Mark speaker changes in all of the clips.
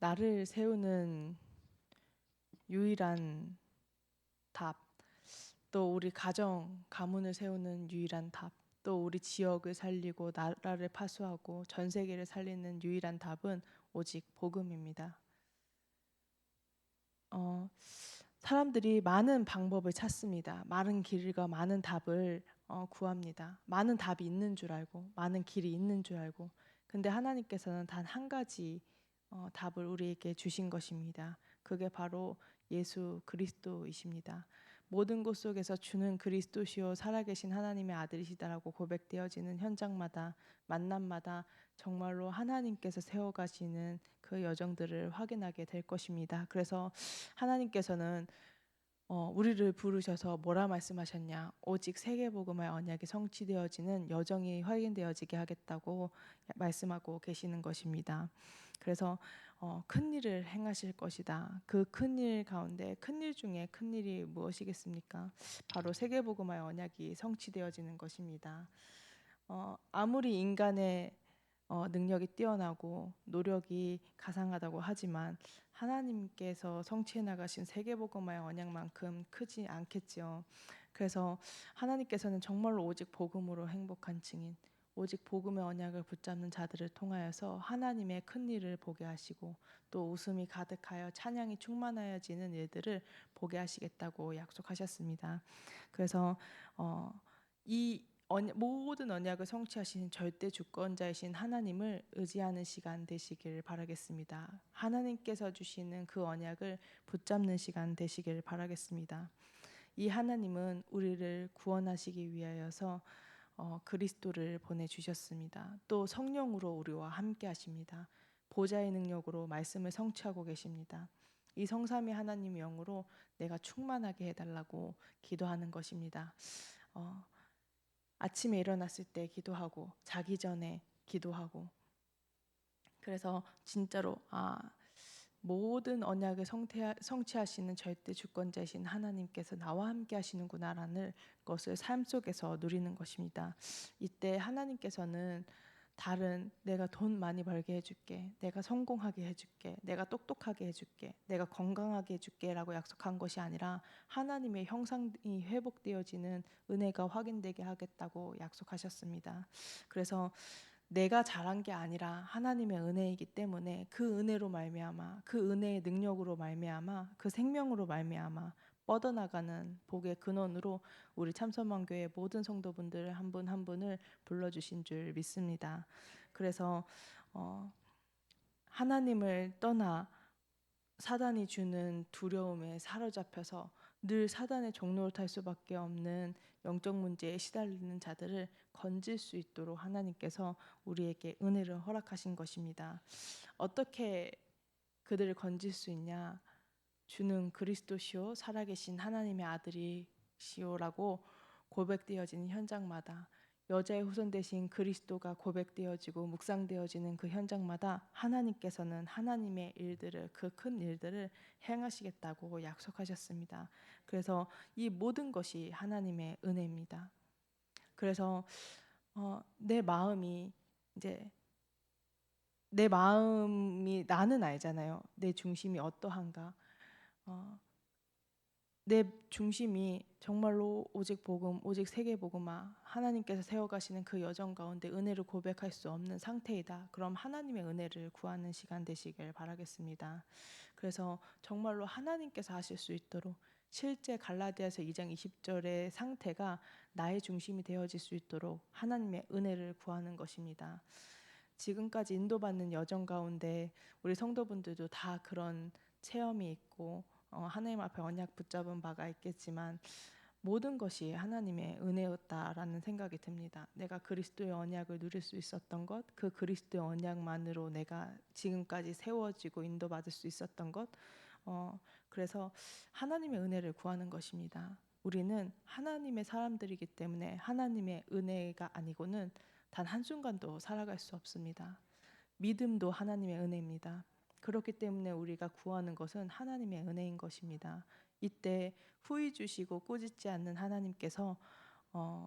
Speaker 1: 나를 세우는 유일한 답, 또 우리 가정, 가문을 세우는 유일한 답, 또 우리 지역을 살리고 나라를 파수하고 전 세계를 살리는 유일한 답은 오직 복음입니다. 사람들이 많은 방법을 찾습니다. 많은 길과 많은 답을 구합니다. 많은 답이 있는 줄 알고, 많은 길이 있는 줄 알고. 근데 하나님께서는 단 한 가지 답을 우리에게 주신 것입니다. 그게 바로 예수 그리스도이십니다. 모든 곳 속에서 주는 그리스도시요 살아계신 하나님의 아들이시다라고 고백되어지는 현장마다, 만남마다 정말로 하나님께서 세워가시는 그 여정들을 확인하게 될 것입니다. 그래서 하나님께서는 우리를 부르셔서 뭐라 말씀하셨냐? 오직 세계복음의 언약이 성취되어지는 여정이 확인되어지게 하겠다고 말씀하고 계시는 것입니다. 그래서 큰 일을 행하실 것이다. 그 큰 일 가운데 큰 일 중에 큰 일이 무엇이겠습니까? 바로 세계복음의 언약이 성취되어지는 것입니다. 아무리 인간의 능력이 뛰어나고 노력이 가상하다고 하지만 하나님께서 성취해 나가신 세계복음화의 언약만큼 크지 않겠지요. 그래서 하나님께서는 정말로 오직 복음으로 행복한 증인, 오직 복음의 언약을 붙잡는 자들을 통하여서 하나님의 큰 일을 보게 하시고 또 웃음이 가득하여 찬양이 충만하여지는 일들을 보게 하시겠다고 약속하셨습니다. 그래서 이 모든 언약을 성취하신 절대 주권자이신 하나님을 의지하는 시간 되시길 바라겠습니다. 하나님께서 주시는 그 언약을 붙잡는 시간 되시길 바라겠습니다. 이 하나님은 우리를 구원하시기 위하여서 그리스도를 보내주셨습니다. 또 성령으로 우리와 함께 하십니다. 보좌의 능력으로 말씀을 성취하고 계십니다. 이 성삼위 하나님 영으로 내가 충만하게 해달라고 기도하는 것입니다. 아침에 일어났을 때 기도하고 자기 전에 기도하고 그래서 진짜로 모든 언약을 성취하시는 절대 주권자이신 하나님께서 나와 함께 하시는구나라는 것을 삶 속에서 누리는 것입니다. 이때 하나님께서는 다른 내가 돈 많이 벌게 해줄게, 내가 성공하게 해줄게, 내가 똑똑하게 해줄게, 내가 건강하게 해줄게 라고 약속한 것이 아니라 하나님의 형상이 회복되어지는 은혜가 확인되게 하겠다고 약속하셨습니다. 그래서 내가 잘한 게 아니라 하나님의 은혜이기 때문에 그 은혜로 말미암아 그 은혜의 능력으로 말미암아 그 생명으로 말미암아 뻗어나가는 복의 근원으로 우리 참선만교회 모든 성도분들 한 분 한 분을 불러주신 줄 믿습니다. 그래서 하나님을 떠나 사단이 주는 두려움에 사로잡혀서 늘 사단의 종로를 탈 수밖에 없는 영적 문제에 시달리는 자들을 건질 수 있도록 하나님께서 우리에게 은혜를 허락하신 것입니다. 어떻게 그들을 건질 수 있냐? 주는 그리스도시요 살아계신 하나님의 아들이시오라고 고백되어지는 현장마다 여자의 후손 대신 그리스도가 고백되어지고 묵상되어지는 그 현장마다 하나님께서는 하나님의 일들을 그 큰 일들을 행하시겠다고 약속하셨습니다. 그래서 이 모든 것이 하나님의 은혜입니다. 그래서 내 마음이 이제 내 마음이 나는 알잖아요. 내 중심이 어떠한가. 내 중심이 정말로 오직 복음, 오직 세계 복음화 하나님께서 세워가시는 그 여정 가운데 은혜를 고백할 수 없는 상태이다. 그럼 하나님의 은혜를 구하는 시간 되시길 바라겠습니다. 그래서 정말로 하나님께서 하실 수 있도록 실제 갈라디아서 2장 20절의 상태가 나의 중심이 되어질 수 있도록 하나님의 은혜를 구하는 것입니다. 지금까지 인도받는 여정 가운데 우리 성도분들도 다 그런 체험이 있고 하나님 앞에 언약 붙잡은 바가 있겠지만 모든 것이 하나님의 은혜였다라는 생각이 듭니다. 내가 그리스도의 언약을 누릴 수 있었던 것, 그 그리스도의 언약만으로 내가 지금까지 세워지고 인도받을 수 있었던 것, 그래서 하나님의 은혜를 구하는 것입니다. 우리는 하나님의 사람들이기 때문에 하나님의 은혜가 아니고는 단 한순간도 살아갈 수 없습니다. 믿음도 하나님의 은혜입니다. 그렇기 때문에 우리가 구하는 것은 하나님의 은혜인 것입니다. 이때 후히 주시고 꾸짖지 않는 하나님께서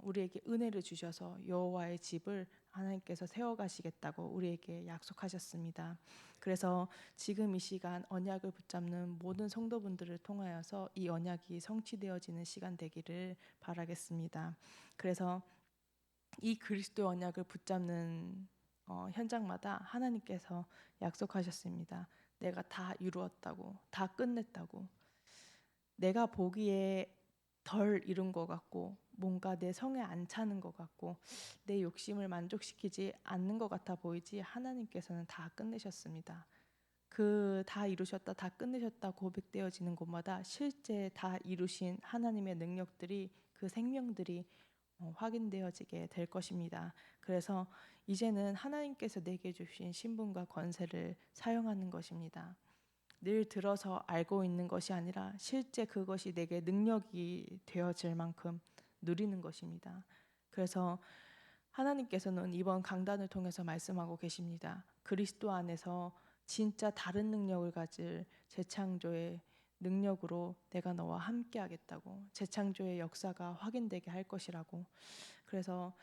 Speaker 1: 우리에게 은혜를 주셔서 여호와의 집을 하나님께서 세워가시겠다고 우리에게 약속하셨습니다. 그래서 지금 이 시간 언약을 붙잡는 모든 성도분들을 통하여서 이 언약이 성취되어지는 시간 되기를 바라겠습니다. 그래서 이 그리스도의 언약을 붙잡는 현장마다 하나님께서 약속하셨습니다. 내가 다 이루었다고, 다 끝냈다고. 내가 보기에 덜 이룬 것 같고 뭔가 내 성에 안 차는 것 같고 내 욕심을 만족시키지 않는 것 같아 보이지 하나님께서는 다 끝내셨습니다. 그 다 이루셨다, 다 끝내셨다 고백되어지는 곳마다 실제 다 이루신 하나님의 능력들이 그 생명들이 확인되어지게 될 것입니다. 그래서 이제는 하나님께서 내게 주신 신분과 권세를 사용하는 것입니다. 늘 들어서 알고 있는 것이 아니라 실제 그것이 내게 능력이 되어질 만큼 누리는 것입니다. 그래서 하나님께서는 이번 강단을 통해서 말씀하고 계십니다. 그리스도 안에서 진짜 다른 능력을 가질 재창조의 능력으로 내가 너와 함께 하겠다고, 재창조의 역사가 확인되게 할 것이라고. 그래서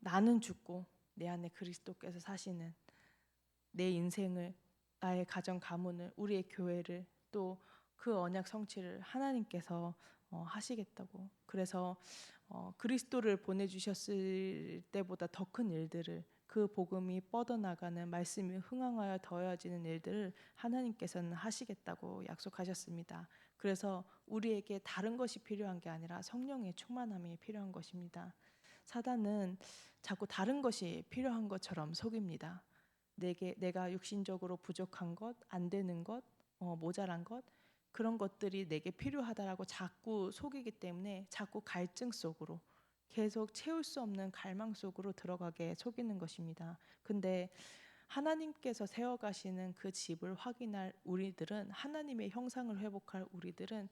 Speaker 1: 나는 죽고 내 안에 그리스도께서 사시는 내 인생을, 나의 가정 가문을, 우리의 교회를, 또 그 언약 성취를 하나님께서 하시겠다고. 그래서 그리스도를 보내주셨을 때보다 더 큰 일들을, 그 복음이 뻗어나가는 말씀이 흥황하여 더해지는 일들을 하나님께서는 하시겠다고 약속하셨습니다. 그래서 우리에게 다른 것이 필요한 게 아니라 성령의 충만함이 필요한 것입니다. 사단은 자꾸 다른 것이 필요한 것처럼 속입니다. 내가 육신적으로 부족한 것, 안 되는 것, 모자란 것, 그런 것들이 내게 필요하다라고 자꾸 속이기 때문에 자꾸 갈증 속으로 계속 채울 수 없는 갈망 속으로 들어가게 속이는 것입니다. 근데 하나님께서 세워가시는 그 집을 확인할 우리들은, 하나님의 형상을 회복할 우리들은,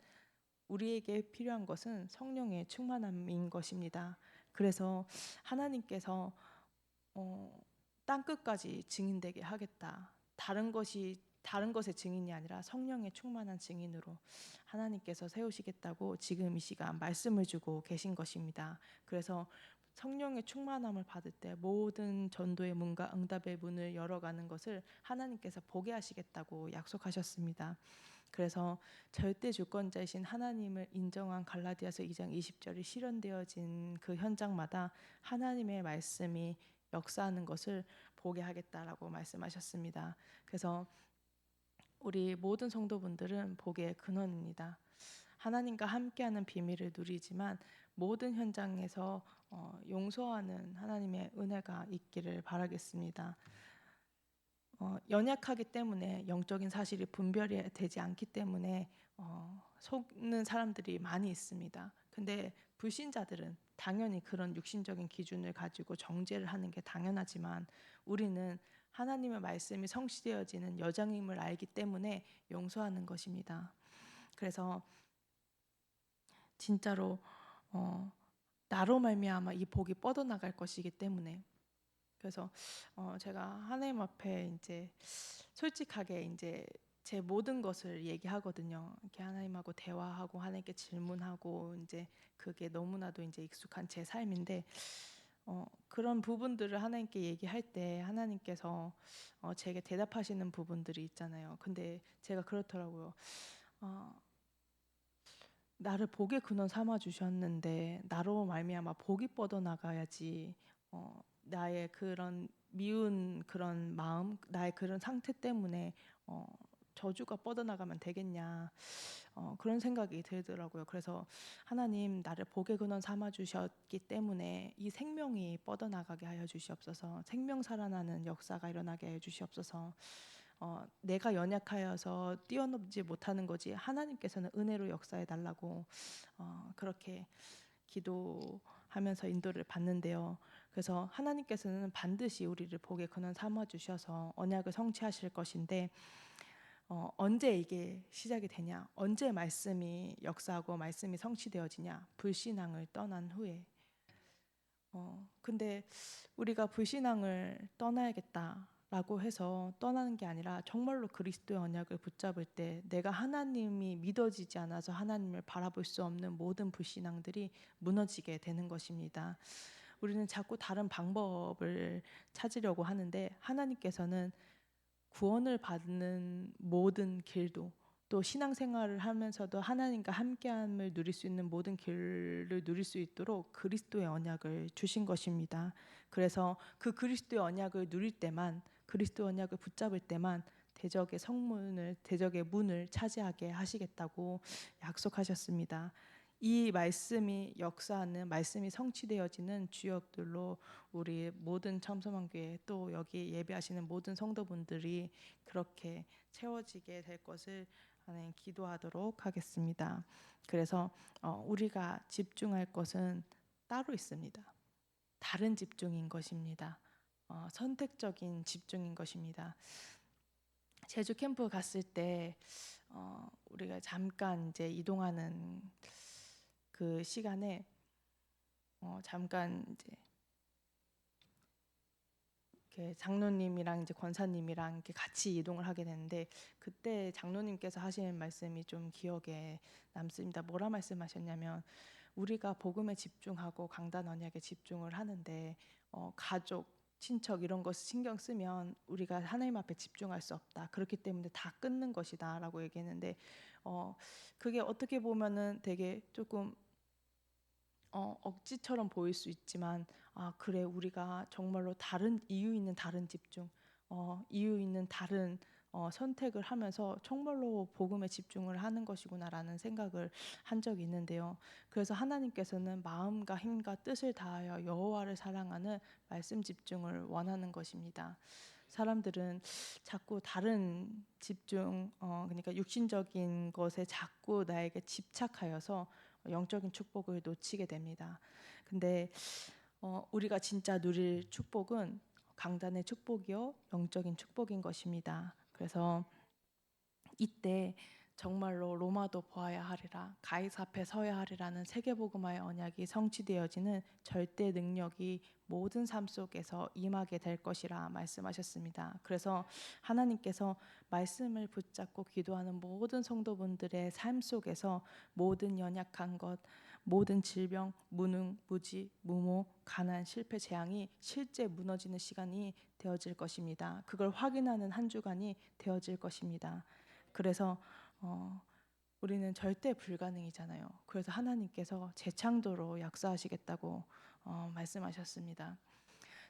Speaker 1: 우리에게 필요한 것은 성령의 충만함인 것입니다. 그래서 하나님께서 땅 끝까지 증인되게 하겠다. 다른 것의 증인이 아니라 성령의 충만한 증인으로 하나님께서 세우시겠다고 지금 이 시간 말씀을 주고 계신 것입니다. 그래서 성령의 충만함을 받을 때 모든 전도의 문과 응답의 문을 열어가는 것을 하나님께서 보게 하시겠다고 약속하셨습니다. 그래서 절대 주권자이신 하나님을 인정한 갈라디아서 2장 20절이 실현되어진 그 현장마다 하나님의 말씀이 역사하는 것을 보게 하겠다라고 말씀하셨습니다. 그래서 우리 모든 성도분들은 복의 근원입니다. 하나님과 함께하는 비밀을 누리지만 모든 현장에서 용서하는 하나님의 은혜가 있기를 바라겠습니다. 연약하기 때문에 영적인 사실이 분별이 되지 않기 때문에 속는 사람들이 많이 있습니다. 근데 불신자들은 당연히 그런 육신적인 기준을 가지고 정죄를 하는 게 당연하지만 우리는 하나님의 말씀이 성취되어지는 여정임을 알기 때문에 용서하는 것입니다. 그래서 진짜로 나로 말미암아 이 복이 뻗어나갈 것이기 때문에, 그래서 제가 하나님 앞에 이제 솔직하게 이제 제 모든 것을 얘기하거든요. 이렇게 하나님하고 대화하고 하나님께 질문하고, 이제 그게 너무나도 이제 익숙한 제 삶인데 그런 부분들을 하나님께 얘기할 때 하나님께서 제게 대답하시는 부분들이 있잖아요. 근데 제가 그렇더라고요. 나를 복의 근원 삼아 주셨는데 나로 말미암아 복이 뻗어 나가야지. 나의 그런 미운 그런 마음, 나의 그런 상태 때문에 저주가 뻗어나가면 되겠냐, 그런 생각이 들더라고요. 그래서 하나님, 나를 복의 근원 삼아 주셨기 때문에 이 생명이 뻗어나가게 하여 주시옵소서. 생명 살아나는 역사가 일어나게 하여 주시옵소서. 내가 연약하여서 뛰어넘지 못하는 거지 하나님께서는 은혜로 역사해 달라고 그렇게 기도하면서 인도를 받는데요. 그래서 하나님께서는 반드시 우리를 복의 근원 삼아 주셔서 언약을 성취하실 것인데 언제 이게 시작이 되냐? 언제 말씀이 역사하고 말씀이 성취되어지냐? 불신앙을 떠난 후에. 근데 우리가 불신앙을 떠나야겠다라고 해서 떠나는 게 아니라 정말로 그리스도의 언약을 붙잡을 때 내가 하나님이 믿어지지 않아서 하나님을 바라볼 수 없는 모든 불신앙들이 무너지게 되는 것입니다. 우리는 자꾸 다른 방법을 찾으려고 하는데 하나님께서는 구원을 받는 모든 길도 또 신앙생활을 하면서도 하나님과 함께함을 누릴 수 있는 모든 길을 누릴 수 있도록 그리스도의 언약을 주신 것입니다. 그래서 그 그리스도의 언약을 누릴 때만 그리스도의 언약을 붙잡을 때만 대적의 성문을 대적의 문을 차지하게 하시겠다고 약속하셨습니다. 이 말씀이 역사하는 말씀이 성취되어지는 주역들로 우리 모든 참소망교회 또 여기 예배하시는 모든 성도분들이 그렇게 채워지게 될 것을 하나님 기도하도록 하겠습니다. 그래서 우리가 집중할 것은 따로 있습니다. 다른 집중인 것입니다. 선택적인 집중인 것입니다. 제주 캠프 갔을 때 우리가 잠깐 이제 이동하는 그 시간에 잠깐 이제 이렇게 장로님이랑 이제 권사님이랑 이렇게 같이 이동을 하게 되는데 그때 장로님께서 하시는 말씀이 좀 기억에 남습니다. 뭐라 말씀하셨냐면 우리가 복음에 집중하고 강단 언약에 집중을 하는데 가족, 친척 이런 것 신경 쓰면 우리가 하나님 앞에 집중할 수 없다. 그렇기 때문에 다 끊는 것이다라고 얘기했는데 그게 어떻게 보면은 되게 조금 억지처럼 보일 수 있지만 그래 우리가 정말로 다른 이유 있는 다른 집중, 이유 있는 다른 선택을 하면서 정말로 복음에 집중을 하는 것이구나라는 생각을 한 적이 있는데요. 그래서 하나님께서는 마음과 힘과 뜻을 다하여 여호와를 사랑하는 말씀 집중을 원하는 것입니다. 사람들은 자꾸 다른 집중, 그러니까 육신적인 것에 자꾸 나에게 집착하여서 영적인 축복을 놓치게 됩니다. 근데 우리가 진짜 누릴 축복은 강단의 축복이요 영적인 축복인 것입니다. 그래서 이때 정말로 로마도 보아야 하리라 가이사 앞에 서야 하리라는 세계복음화의 언약이 성취되어지는 절대 능력이 모든 삶 속에서 임하게 될 것이라 말씀하셨습니다. 그래서 하나님께서 말씀을 붙잡고 기도하는 모든 성도분들의 삶 속에서 모든 연약한 것, 모든 질병, 무능, 무지, 무모, 가난, 실패, 재앙이 실제 무너지는 시간이 되어질 것입니다. 그걸 확인하는 한 주간이 되어질 것입니다. 그래서 우리는 절대 불가능이잖아요. 그래서 하나님께서 재창조로 약속하시겠다고 말씀하셨습니다.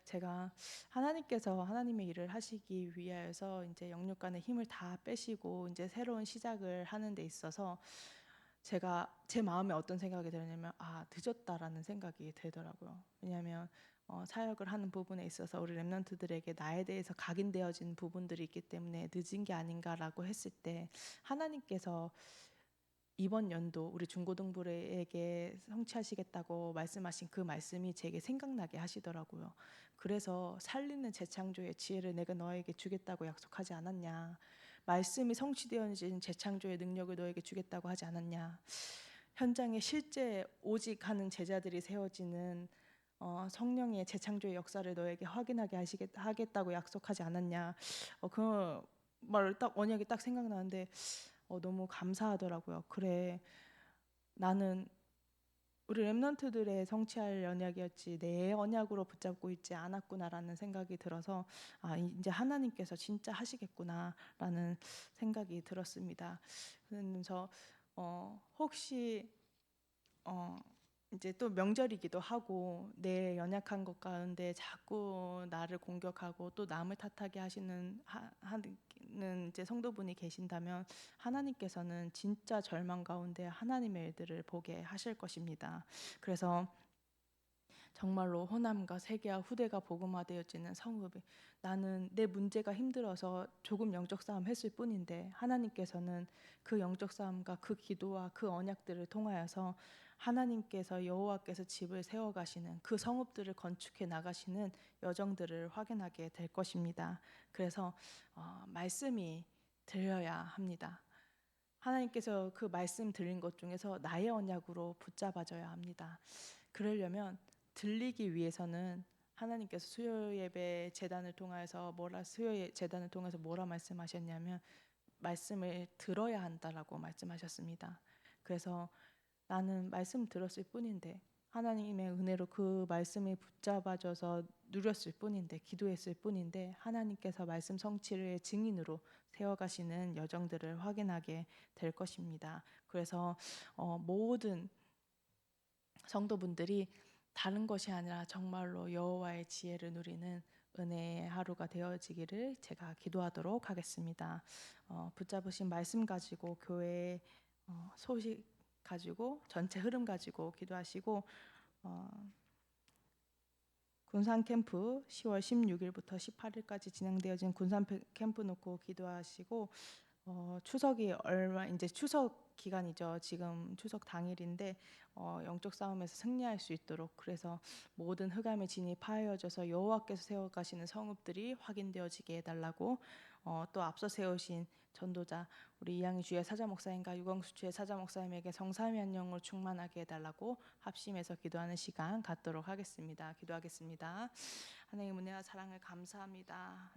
Speaker 1: 제가 하나님께서 하나님의 일을 하시기 위하여서 이제 영육간의 힘을 다 빼시고 이제 새로운 시작을 하는 데 있어서 제가 제 마음에 어떤 생각이 들었냐면 늦었다라는 생각이 들더라고요. 왜냐하면 사역을 하는 부분에 있어서 우리 렘넌트들에게 나에 대해서 각인되어진 부분들이 있기 때문에 늦은 게 아닌가라고 했을 때 하나님께서 이번 연도 우리 중고등부에게 성취하시겠다고 말씀하신 그 말씀이 제게 생각나게 하시더라고요. 그래서 살리는 재창조의 지혜를 내가 너에게 주겠다고 약속하지 않았냐. 말씀이 성취되어진 재창조의 능력을 너에게 주겠다고 하지 않았냐. 현장에 실제 오직 하는 제자들이 세워지는 성령의 재창조의 역사를 너에게 확인하게 하겠다고 약속하지 않았냐. 그 말을 딱 언약이 딱 생각나는데 너무 감사하더라고요. 그래, 나는 우리 렘넌트들의 성취할 언약이었지 내 언약으로 붙잡고 있지 않았구나라는 생각이 들어서 이제 하나님께서 진짜 하시겠구나라는 생각이 들었습니다. 그래서 혹시 이제 또 명절이기도 하고 내 연약한 것 가운데 자꾸 나를 공격하고 또 남을 탓하게 하는 이제 성도분이 계신다면 하나님께서는 진짜 절망 가운데 하나님의 일들을 보게 하실 것입니다. 그래서 정말로 호남과 세계와 후대가 복음화되어지는 성읍이 나는 내 문제가 힘들어서 조금 영적 싸움 했을 뿐인데 하나님께서는 그 영적 싸움과 그 기도와 그 언약들을 통하여서 하나님께서 여호와께서 집을 세워 가시는 그 성읍들을 건축해 나가시는 여정들을 확인하게 될 것입니다. 그래서 말씀이 들려야 합니다. 하나님께서 그 말씀 들린 것 중에서 나의 언약으로 붙잡아져야 합니다. 그러려면 들리기 위해서는 하나님께서 수요 예배 재단을 통해서 뭐라 말씀하셨냐면 말씀을 들어야 한다라고 말씀하셨습니다. 그래서 나는 말씀 들었을 뿐인데 하나님의 은혜로 그 말씀이 붙잡아져서 누렸을 뿐인데, 기도했을 뿐인데, 하나님께서 말씀 성취의 증인으로 세워가시는 여정들을 확인하게 될 것입니다. 그래서 모든 성도분들이 다른 것이 아니라 정말로 여호와의 지혜를 누리는 은혜의 하루가 되어지기를 제가 기도하도록 하겠습니다. 붙잡으신 말씀 가지고 교회의 소식 가지고 전체 흐름 가지고 기도하시고, 군산 캠프 10월 16일부터 18일까지 진행되어진 군산 캠프 놓고 기도하시고, 추석이 얼마 이제 추석 기간이죠. 지금 추석 당일인데 영적 싸움에서 승리할 수 있도록, 그래서 모든 흑암의 진이 파여져서 여호와께서 세워가시는 성읍들이 확인되어지게 해달라고, 또 앞서 세우신 전도자 우리 이양희 주의 사자 목사님과 유광수 주의 사자 목사님에게 성삼위 안녕으로 충만하게 해달라고 합심해서 기도하는 시간 갖도록 하겠습니다. 기도하겠습니다. 하나님 은혜와 사랑을 감사합니다.